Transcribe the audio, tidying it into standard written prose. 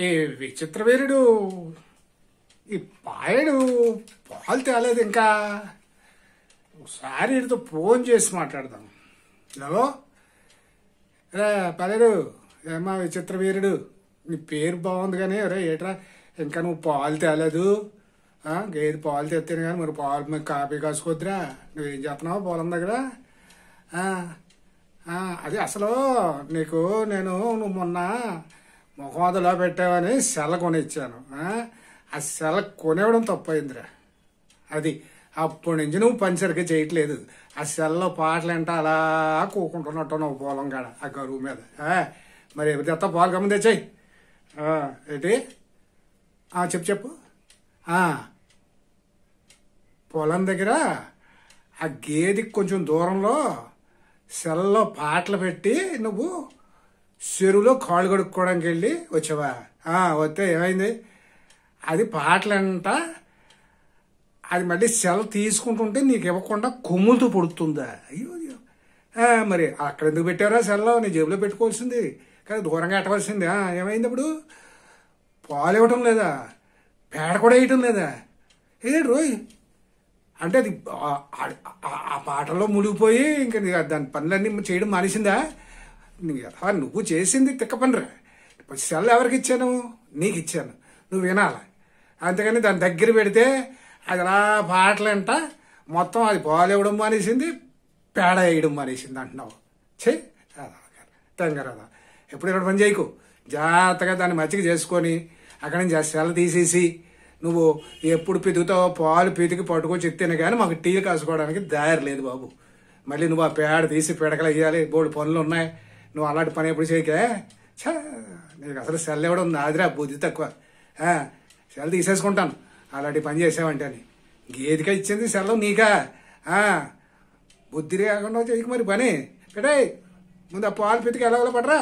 ఈ విచిత్ర వీరుడు ఈ పాయడు పాలు తేలేదు ఇంకా. ఒకసారి వీడితో ఫోన్ చేసి మాట్లాడదాం. హలో రే పలేడు, ఏమా విచిత్ర వీరుడు, నీ పేరు బాగుంది కానీ రే ఏట్రా ఇంకా నువ్వు పాలు తేలేదు. గేదె పాలు తెస్తాను కానీ మరి పాలు మీద కాపీ కాసుకోద్దురా. నువ్వేం చేస్తున్నావు పొలం దగ్గర? అది అసలు నీకు నువ్వు మొన్న ముఖమాదలో పెట్టావని సెల కొనిచ్చాను. ఆ సెల కొనివ్వడం తప్పయిందిరా. అది అప్పటి నుంచి నువ్వు పని సరిగ్గా చేయట్లేదు. ఆ సెల్లో పాటలు అంటే అలా కూకుంటున్నట్టు నువ్వు పొలం కాడ ఆ గరువు మీద. మరి ఎవరి తెస్తా పాలు కమ్మ తెచ్చాయి ఏంటి? చెప్పు. పొలం దగ్గర ఆ గేదెకి కొంచెం దూరంలో సెల్లో పాటలు పెట్టి నువ్వు చెరువులో కాళ్ళు కడుక్కోవడానికి వెళ్ళి వచ్చావా? వస్తే ఏమైంది? అది పాటలంట. అది మళ్ళీ సెల్ తీసుకుంటుంటే నీకు ఇవ్వకుండా కొమ్ములతో పొడుతుందా? అయ్యో మరి అక్కడ ఎందుకు పెట్టారా సెల్లో? నీ జేబులో పెట్టుకోవాల్సింది కానీ దూరంగా ఎట్టవలసింది. ఏమైంది ఇప్పుడు? పాలు ఇవ్వటం లేదా? పేడ కూడా వేయటం లేదా? ఏంటి రోయ్ అంటే అది ఆ పాటల్లో మునిగిపోయి ఇంకా దాని పనులన్నీ చేయడం మానేసిందా? నువ్వు చేసింది తిక్క పనిరా. సెల్ ఎవరికి ఇచ్చాను? నీకు ఇచ్చాను, నువ్వు వినాలి. అంతేగాని దాని దగ్గర పెడితే అది అలా పాటలంట మొత్తం అది పాలు ఇవ్వడం మానేసింది, పేడ వేయడం మానేసింది అంటున్నావు. తెంగరాదా ఎప్పుడు ఇక్కడ పని చేయకు. జాగ్రత్తగా దాన్ని మచ్చిక చేసుకొని అక్కడి నుంచి ఆ సెల్ తీసేసి నువ్వు ఎప్పుడు పితుకుతావో పాలు పితికి పట్టుకొచ్చి ఎత్తేనే కానీ మాకు టీలు కాసుకోవడానికి దారి లేదు బాబు. మళ్ళీ నువ్వు ఆ పేడ తీసి పిడకలు వేయాలి, బోర్డు పనులు ఉన్నాయి. నువ్వు అలాంటి పని ఎప్పుడు చేయకే. నీకు అసలు సెల్ ఇవ్వడం నాదిరా, బుద్ధి తక్కువ. సెల్ తీసేసుకుంటాను అలాంటి పని చేసావంటే అని. గేదిగా ఇచ్చింది సెల్ నీకా? బుద్ధి లేకుండా చేయకు మరి పని. పెట్టాయి ముందు ఆ పాలు పితికి ఎలా పడరా.